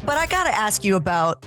But I got to ask you about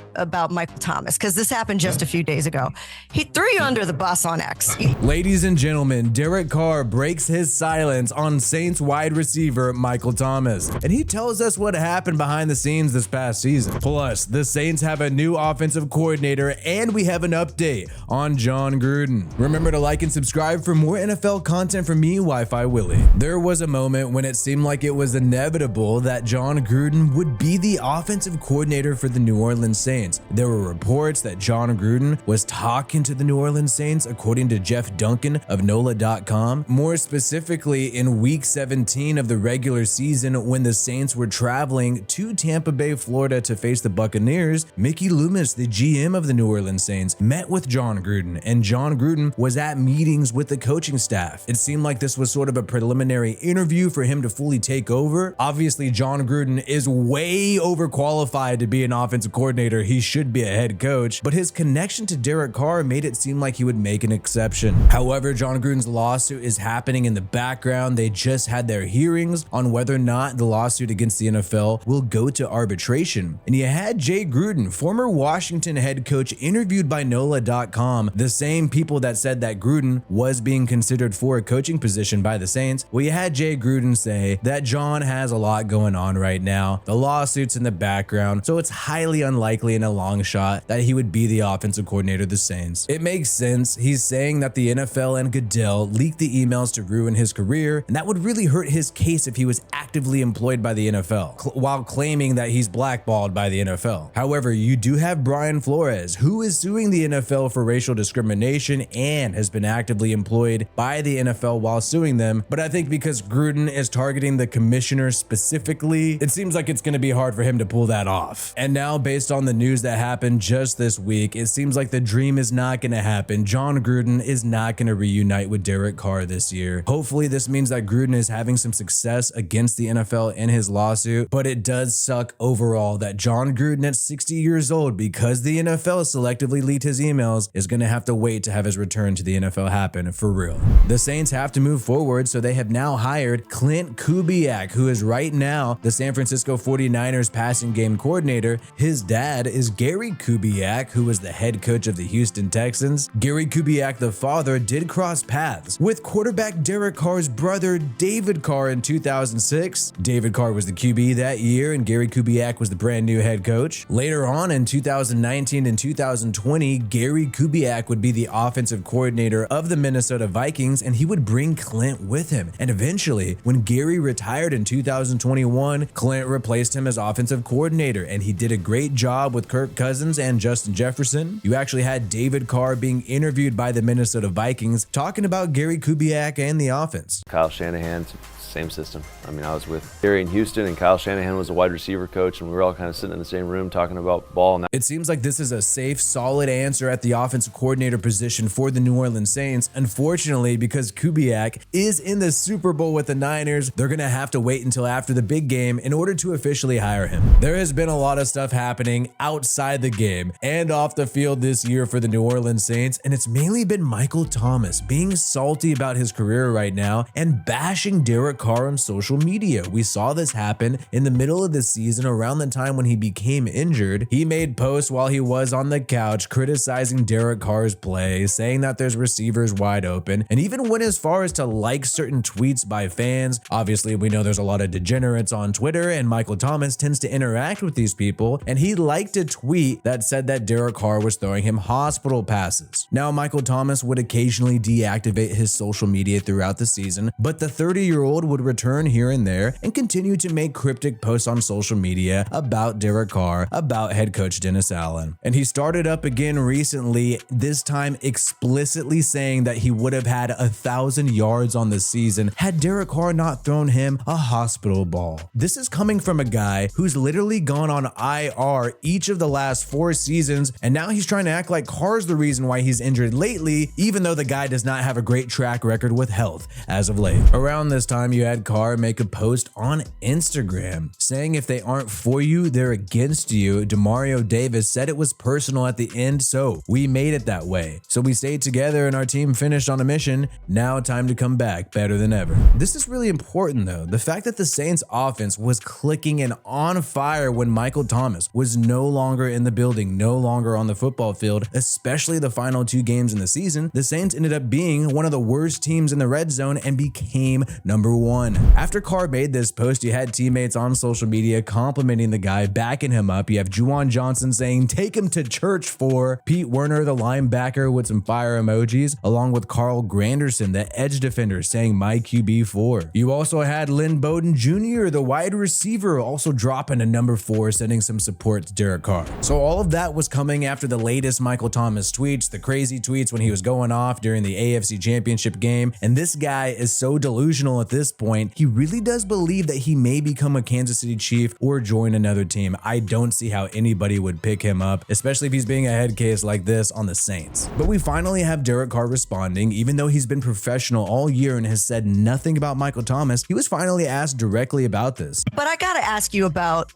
Michael Thomas, because this happened just a few days ago. He threw you under the bus on X. Ladies and gentlemen, Derek Carr breaks his silence on Saints wide receiver Michael Thomas, and he tells us what happened behind the scenes this past season. Plus, the Saints have a new offensive coordinator, and we have an update on Jon Gruden. Remember to like and subscribe for more NFL content from me, Wi-Fi Willie. There was a moment when it seemed like it was inevitable that Jon Gruden would be the offensive coordinator for the New Orleans Saints. There were reports that Jon Gruden was talking to the New Orleans Saints, according to Jeff Duncan of NOLA.com. More specifically, in week 17 of the regular season, when the Saints were traveling to Tampa Bay, Florida to face the Buccaneers, Mickey Loomis, the GM of the New Orleans Saints, met with Jon Gruden, and Jon Gruden was at meetings with the coaching staff. It seemed like this was sort of a preliminary interview for him to fully take over. Obviously, Jon Gruden is way overqualified to be an offensive coordinator. He should be a head coach, but his connection to Derek Carr made it seem like he would make an exception. However, Jon Gruden's lawsuit is happening in the background. They just had their hearings on whether or not the lawsuit against the NFL will go to arbitration. And you had Jay Gruden, former Washington head coach, interviewed by NOLA.com, the same people that said that Gruden was being considered for a coaching position by the Saints. Well, you had Jay Gruden say that Jon has a lot going on right now. The lawsuit's in the background, so it's highly unlikely in a long shot that he would be the offensive coordinator of the Saints. It makes sense. He's saying that the NFL and Goodell leaked the emails to ruin his career, and that would really hurt his case if he was actively employed by the NFL, while claiming that he's blackballed by the NFL. However, you do have Brian Flores, who is suing the NFL for racial discrimination and has been actively employed by the NFL while suing them. But I think because Gruden is targeting the commissioner specifically, it seems like it's going to be hard for him to pull that off. And now, based on the news that happened just this week, it seems like the dream is not going to happen. Jon Gruden is not going to reunite with Derek Carr this year. Hopefully, this means that Gruden is having some success against the NFL in his lawsuit, but it does suck overall that Jon Gruden at 60 years old, because the NFL selectively leaked his emails, is going to have to wait to have his return to the NFL happen for real. The Saints have to move forward, so they have now hired Clint Kubiak, who is right now the San Francisco 49ers passing game coordinator. His dad is Gary Kubiak, who was the head coach of the Houston Texans. Gary Kubiak, the father, did cross paths with quarterback Derek Carr's brother David Carr in 2006. David Carr was the QB that year, and Gary Kubiak was the brand new head coach. Later on in 2019 and 2020, Gary Kubiak would be the offensive coordinator of the Minnesota Vikings, and he would bring Clint with him. And eventually, when Gary retired in 2021, Clint replaced him as offensive coordinator, and he did a great job with Kirk Cousins and Justin Jefferson. You actually had David Carr being interviewed by the Minnesota Vikings talking about Gary Kubiak and the offense. Kyle Shanahan, same system. I mean, I was with Gary in Houston, and Kyle Shanahan was a wide receiver coach, and we were all kind of sitting in the same room talking about ball. And it seems like this is a safe, solid answer at the offensive coordinator position for the New Orleans Saints. Unfortunately, because Kubiak is in the Super Bowl with the Niners, they're going to have to wait until after the big game in order to officially hire him. There has been a lot of stuff happening outside the game and off the field this year for the New Orleans Saints, and it's mainly been Michael Thomas being salty about his career right now and bashing Derek Carr on social media. We saw this happen in the middle of the season around the time when he became injured. He made posts while he was on the couch criticizing Derek Carr's play, saying that there's receivers wide open, and even went as far as to like certain tweets by fans. Obviously, we know there's a lot of degenerates on Twitter, and Michael Thomas tends to interact with these people, and he liked a tweet that said that Derek Carr was throwing him hospital passes. Now, Michael Thomas would occasionally deactivate his social media throughout the season, but the 30-year-old would return here and there and continue to make cryptic posts on social media about Derek Carr, about head coach Dennis Allen. And he started up again recently, this time explicitly saying that he would have had 1,000 yards on the season had Derek Carr not thrown him a hospital ball. This is coming from a guy who's literally gone on IR each of the last 4 seasons, and now he's trying to act like Carr's the reason why he's injured lately, even though the guy does not have a great track record with health as of late. Around this time, you you had Carr make a post on Instagram saying if they aren't for you, they're against you. Demario Davis said it was personal at the end, so we made it that way. So we stayed together and our team finished on a mission. Now time to come back better than ever. This is really important though. The fact that the Saints offense was clicking and on fire when Michael Thomas was no longer in the building, no longer on the football field, especially the final 2 games in the season, the Saints ended up being one of the worst teams in the red zone and became number 1. After Carr made this post, you had teammates on social media complimenting the guy, backing him up. You have Juwan Johnson saying, take him to church for Pete Werner, the linebacker, with some fire emojis, along with Carl Granderson, the edge defender, saying my QB4. You also had Lynn Bowden Jr., the wide receiver, also dropping a number 4, sending some support to Derek Carr. So all of that was coming after the latest Michael Thomas tweets, the crazy tweets when he was going off during the AFC Championship game. And this guy is so delusional at this point, he really does believe that he may become a Kansas City Chief or join another team. I don't see how anybody would pick him up, especially if he's being a head case like this on the Saints. But we finally have Derek Carr responding. Even though he's been professional all year and has said nothing about Michael Thomas, he was finally asked directly about this. But I got to ask you about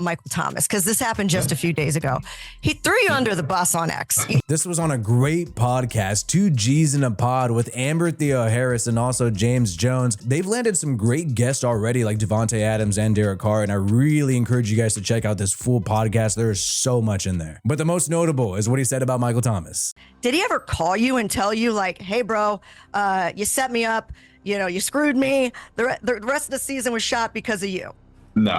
Michael Thomas, because this happened just a few days ago. He threw you under the bus on X. This was on a great podcast, 2 G's in a pod, with Amber Theo Harris and also James Jones. They've landed some great guests already, like Devontae Adams and Derek Carr, and I really encourage you guys to check out this full podcast. There is so much in there. But the most notable is what he said about Michael Thomas. Did he ever call you and tell you, like, hey, bro, you set me up, you screwed me. The rest of the season was shot because of you? No,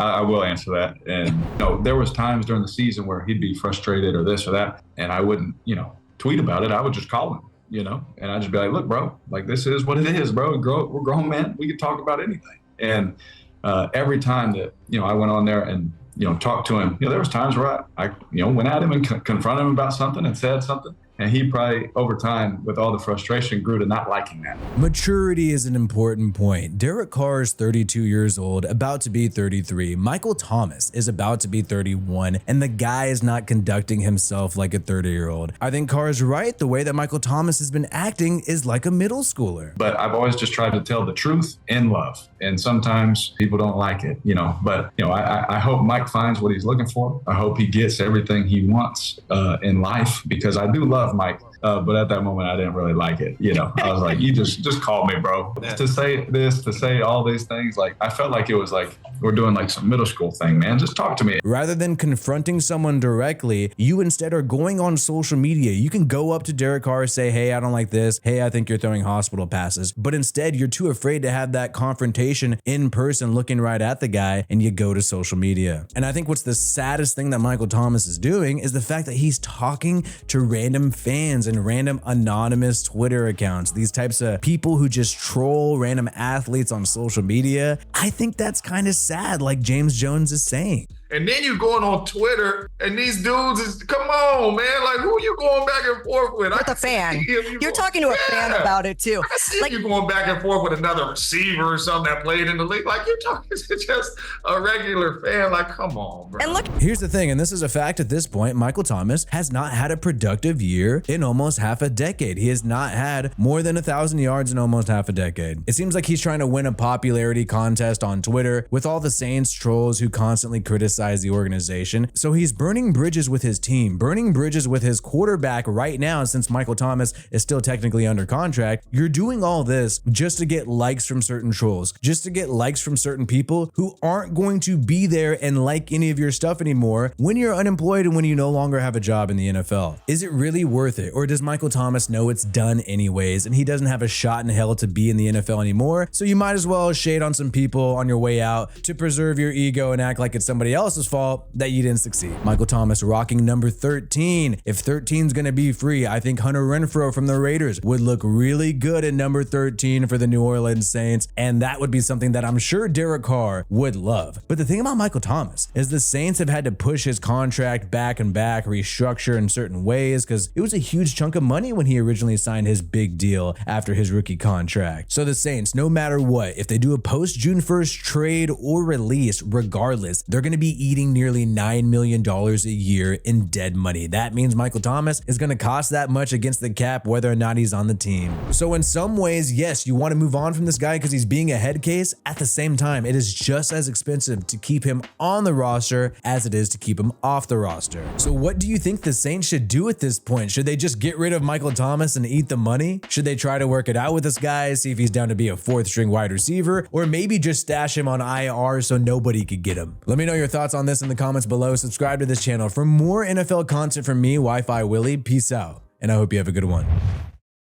I will answer that. And there was times during the season where he'd be frustrated or this or that, and I wouldn't, tweet about it. I would just call him, and I'd just be like, look, bro, like, this is what it is, bro. We're grown men. We can talk about anything. And every time that, I went on there and, talked to him, there was times where I went at him and confronted him about something and said something. And he probably, over time, with all the frustration, grew to not liking that. Maturity is an important point. Derek Carr is 32 years old, about to be 33. Michael Thomas is about to be 31, and the guy is not conducting himself like a 30-year-old. I think Carr is right. The way that Michael Thomas has been acting is like a middle schooler. But I've always just tried to tell the truth in love. And sometimes people don't like it, But, I hope Mike finds what he's looking for. I hope he gets everything he wants in life, because I do love Mike, but at that moment I didn't really like it. I was like, you just call me, bro. To say this, to say all these things, like, I felt like it was like we're doing like some middle school thing, man. Just talk to me. Rather than confronting someone directly, you instead are going on social media. You can go up to Derek Carr, say, hey, I don't like this. Hey, I think you're throwing hospital passes. But instead, you're too afraid to have that confrontation in person, looking right at the guy, and you go to social media. And I think what's the saddest thing that Michael Thomas is doing is the fact that he's talking to random fans and random anonymous Twitter accounts, these types of people who just troll random athletes on social media. I think that's kind of sad, like James Jones is saying. And then you're going on Twitter, and these dudes is, come on, man. Like, who are you going back and forth with? With a fan. You're talking to a fan about it, too. I see you going back and forth with another receiver or something that played in the league. Like, you're talking to just a regular fan. Like, come on, bro. And look, here's the thing, and this is a fact at this point, Michael Thomas has not had a productive year in almost half a decade. He has not had more than 1,000 yards in almost half a decade. It seems like he's trying to win a popularity contest on Twitter with all the Saints trolls who constantly criticize the organization. So he's burning bridges with his team, burning bridges with his quarterback right now, since Michael Thomas is still technically under contract. You're doing all this just to get likes from certain trolls, just to get likes from certain people who aren't going to be there and like any of your stuff anymore when you're unemployed and when you no longer have a job in the NFL. Is it really worth it? Or does Michael Thomas know it's done anyways and he doesn't have a shot in hell to be in the NFL anymore? So you might as well shade on some people on your way out to preserve your ego and act like it's somebody else's fault that you didn't succeed. Michael Thomas rocking number 13. If 13 is going to be free, I think Hunter Renfrow from the Raiders would look really good at number 13 for the New Orleans Saints, and that would be something that I'm sure Derek Carr would love. But the thing about Michael Thomas is the Saints have had to push his contract back and back, restructure in certain ways, because it was a huge chunk of money when he originally signed his big deal after his rookie contract. So the Saints, no matter what, if they do a post June 1st trade or release, regardless, they're going to be eating nearly $9 million a year in dead money. That means Michael Thomas is going to cost that much against the cap whether or not he's on the team. So in some ways, yes, you want to move on from this guy because he's being a head case. At the same time, it is just as expensive to keep him on the roster as it is to keep him off the roster. So what do you think the Saints should do at this point? Should they just get rid of Michael Thomas and eat the money? Should they try to work it out with this guy, see if he's down to be a fourth string wide receiver, or maybe just stash him on IR so nobody could get him? Let me know your thoughts on this in the comments below. Subscribe to this channel for more NFL content from me, Wi-Fi Willie. Peace out, and I hope you have a good one.